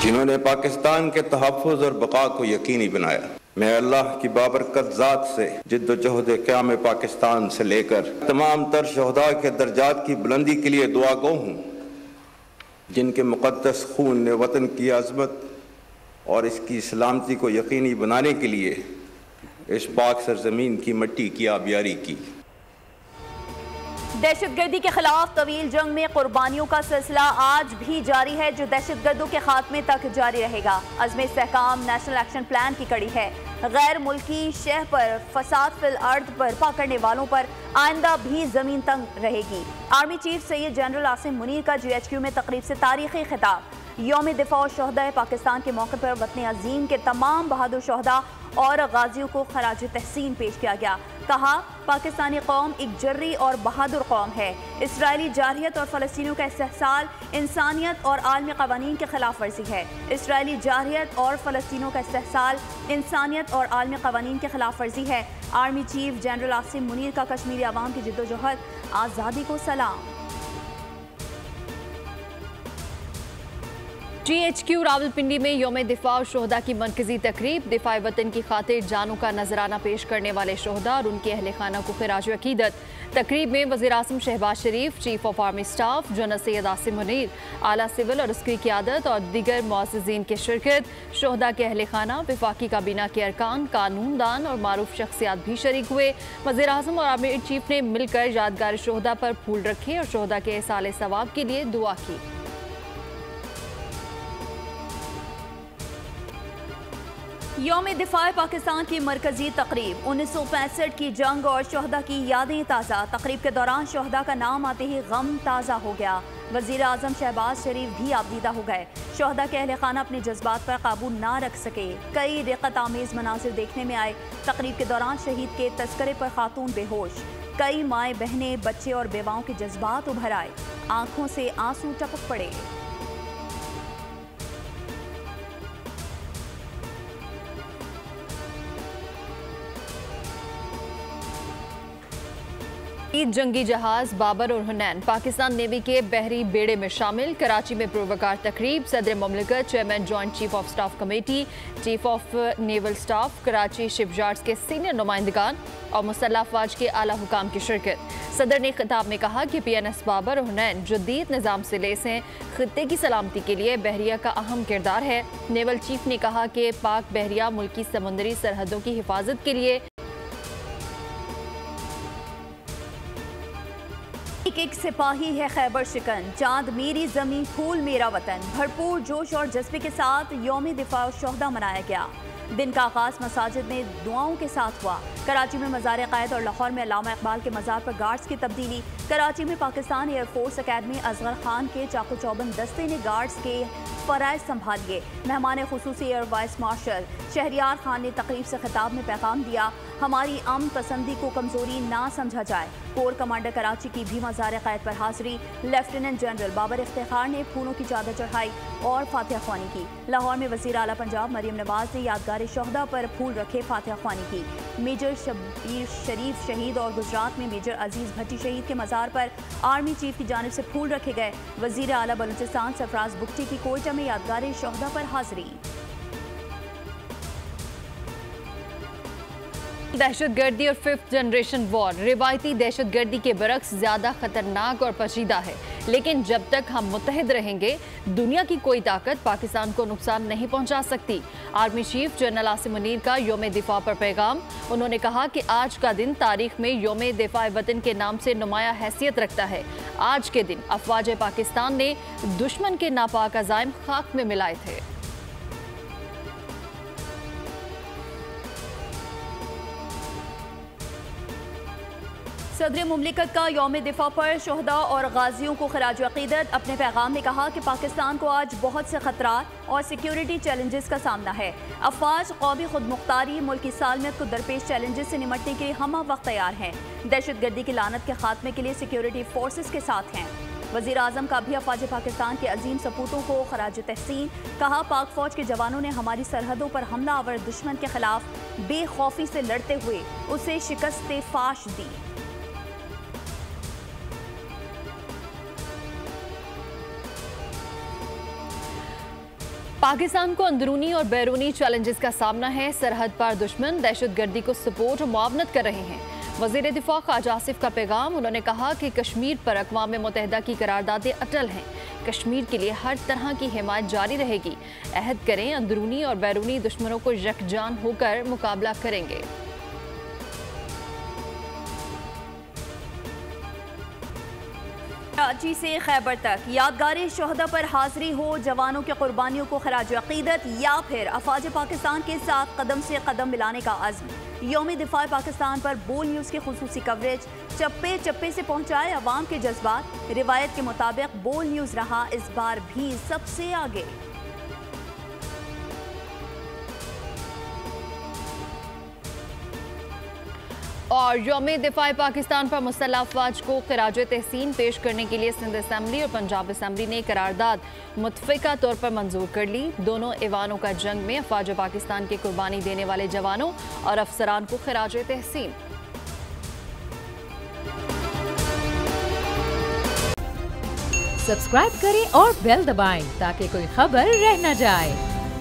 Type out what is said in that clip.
जिन्होंने पाकिस्तान के तहफ़्फ़ुज़ और बक़ा को यकीनी बनाया। मैं अल्लाह की बाबरकत ज़ात से जिद्दोजहद क़याम पाकिस्तान से लेकर तमाम तर शहदा के दर्जात की बुलंदी के लिए दुआ गो हूँ, जिनके मुक़द्दस खून ने वतन की अज़मत और इसकी सलामती को यकीनी बनाने के लिए इस पाक सरजमीन की मिट्टी की आबियारी की। दहशतगर्दी के खिलाफ तवील जंग में कुर्बानियों का सिलसिला आज भी जारी है, जो दहशतगर्दों के खात्मे तक जारी रहेगा। अज़्म इस्तेहकाम नेशनल एक्शन प्लान की कड़ी है। गैर मुल्की शह पर फसाद फिल अर्द पर पकड़ने वालों पर आइंदा भी जमीन तंग रहेगी। Army chief Syed general Asim Munir का GHQ में तकरीब से तारीखी खिताब। यौम दिफा और शहदा पाकिस्तान के मौके पर वतन अजीम के तमाम बहादुर शहदा और गाजियों को खराज तहसीन पेश किया गया। कहा, पाकिस्तानी कौम एक जर्री और बहादुर कौम है। इसराइली जारहियत और फ़लस्तीनियों का इस्तेहसाल इंसानियत और आलमी क़वानीन के खिलाफ वर्जी है। इसराइली जारहियत और फ़लस्तीनियों का इस्तेहसाल इंसानियत और आलमी क़वानीन के खिलाफ वर्जी है। Army chief general Asim Munir का कश्मीरी अवाम की जिद्दोजहद आज़ादी को सलाम। GHQ रावलपिंडी में यौम दिफा और शोहदा की मरकजी तकरीब। दिफा वतन की खातिर जानों का नजराना पेश करने वाले शोहदा और उनके अहल खाना को खिराज अकीदत। तकरीब में वज़ीर आज़म Shehbaz Sharif, chief of army staff general Syed Asim Munir, आला सिविल और उसकी क़यादत और दीगर मुअज़्ज़िज़ीन की शिरकत। शोहदा के अहल खाना, वफाकी काबीना के अरकान, कानूनदान और मारूफ शख्सियात भी शरीक हुए। वज़ीर आज़म और आर्मी चीफ ने मिलकर यादगार शोहदा पर फूल रखे और शोहदा के इसाले सवाब के लिए दुआ की। यौम दिफा पाकिस्तान की मरकजी तकरीब। 1965 की जंग और शहदा की यादें ताज़ा। तकरीब के दौरान शहदा का नाम आते ही गम ताज़ा हो गया। वज़ीर आज़म शहबाज शरीफ भी आबदीदा हो गए। शहदा के अहल खाना अपने जज्बात पर काबू ना रख सके। कई रिक़त आमेज़ मनाज़िर देखने में आए। तकरीब के दौरान शहीद के तस्करे पर खातून बेहोश। कई माएँ बहनें, बच्चे और बेवाओं के जज्बात उभर आए। आंखों से आंसू टपक पड़े। जंगी जहाज बाबर और हुनैन पाकिस्तान नेवी के बहरी बेड़े में शामिल। कराची में पुरवकार तकरीब। सदर मुमलिकत, chairman joint chief of staff committee, chief of naval staff, Karachi shipyards के सीनियर नुमाइंदगान और मुसल्लह अफवाज के आला हुकाम की शिरकत। सदर ने खिताब में कहा कि PNS बाबर और हुनैन जदीद निज़ाम से लेस हैं। खित्ते की सलामती के लिए बहरिया का अहम किरदार है। नेवल चीफ ने कहा कि पाक बहरिया मुल्की समुद्री सरहदों की हिफाजत के लिए एक सिपाही है खैबर शिकन। चांद मेरी जमीन, फूल मेरा वतन। भरपूर जोश और जज्बे के साथ यौम दिफा और शोहदा मनाया गया। दिन का आगाज मसाजिद में दुआओं के साथ हुआ। कराची में मज़ार क़ायद और लाहौर में अल्लामा इकबाल के मज़ार पर गार्ड्स की तब्दीली। कराची में पाकिस्तान एयरफोर्स अकेडमी असगर खान के चाकू चौबंद दस्ते ने गार्ड्स के फ़राइज़ संभालिए। मेहमान खुसूसी air vice marshal Shahryar Khan ने तकरीब से खिताब में पैगाम दिया, हमारी अमन पसंदी को कमज़ोरी ना समझा जाए। कोर कमांडर कराची की भी मज़ार क़ायद पर हाज़िरी। लेफ्टिनेंट जनरल बाबर इफ्तिखार ने फूलों की चादर चढ़ाई और फातिहा ख्वानी की। लाहौर में वज़ीर आला पंजाब मरियम नवाज ने यादगार शोहदा पर फूल रखे, फातिहा ख्वानी की। मेजर शब्बीर शरीफ शहीद और गुजरात में मेजर अजीज़ भट्टी शहीद के मज़ार पर आर्मी चीफ की जानिब से फूल रखे गए। वज़ीर आला बलूचिस्तान सरफराज बुगटी की कोयटा में यादगार शोहदा पर हाज़िरी। दहशतगर्दी और 5th जनरेशन वॉर रिवायती दहशतगर्दी के बरक्स ज़्यादा खतरनाक और पेचीदा है, लेकिन जब तक हम मुत्तहिद रहेंगे दुनिया की कोई ताकत पाकिस्तान को नुकसान नहीं पहुंचा सकती। Army chief general Asim Munir का यौम दिफा पर पैगाम। उन्होंने कहा कि आज का दिन तारीख में यौम दिफा वतन के नाम से नुमाया हैसियत रखता है। आज के दिन अफवाज पाकिस्तान ने दुश्मन के नापाक अज़ाइम खाक में मिलाए थे। सदर मुमलिकत का यौम दिफा पर शोहदा और गाजियों को खराज अकीदत। अपने पैगाम में कहा कि पाकिस्तान को आज बहुत से खतरात और सिक्योरिटी चैलेंजेस का सामना है। अफवाज कौमी खुद मुख्तारी, मुल्की सालमियत को दरपेश चैलेंजेस से निमटने के लिए हम वक्त तैयार हैं। दहशतगर्दी की लानत के खात्मे के लिए सिक्योरिटी फोर्सेस के साथ हैं। वज़ीर आज़म का भी अफवाज पाकिस्तान के अजीम सपूतों को खराज तहसीन। कहा, पाक फौज के जवानों ने हमारी सरहदों पर हमला आवर दुश्मन के खिलाफ बेखौफी से लड़ते हुए उसे शिकस्त फाश दी। पाकिस्तान को अंदरूनी और बैरूनी चैलेंजेस का सामना है। सरहद पार दुश्मन दहशतगर्दी को सपोर्ट और मुआवनत कर रहे हैं। वज़ीर दिफा ख्वाजा आसिफ का पैगाम। उन्होंने कहा कि कश्मीर पर अक़वाम मुत्तहिदा की करारदादें अटल हैं। कश्मीर के लिए हर तरह की हिमायत जारी रहेगी। अहद करें, अंदरूनी और बैरूनी दुश्मनों को यकजान होकर मुकाबला करेंगे। कराची से खैबर तक यादगार शोहदा पर हाजिरी हो, जवानों की कुर्बानियों को खराज अकीदत या फिर अफवाज पाकिस्तान के साथ कदम से कदम मिलाने का अज़्म। यौम दिफा पाकिस्तान पर बोल न्यूज़ की खुसूसी कवरेज। चप्पे चप्पे से पहुंचाए अवाम के जज्बात। रिवायत के मुताबिक बोल न्यूज़ रहा इस बार भी सबसे आगे। और यौम दिफा पाकिस्तान पर मुसल्लह अफवाज को खिराज तहसीन पेश करने के लिए सिंध असम्बली और पंजाब असम्बली ने करारदाद मुतफ़िका तौर पर मंजूर कर ली। दोनों ऐवानों का जंग में अफवाज पाकिस्तान के कुर्बानी देने वाले जवानों और अफसरान को खिराज तहसीन। सब्सक्राइब करें और बेल दबाएं ताकि कोई खबर रह न जाए।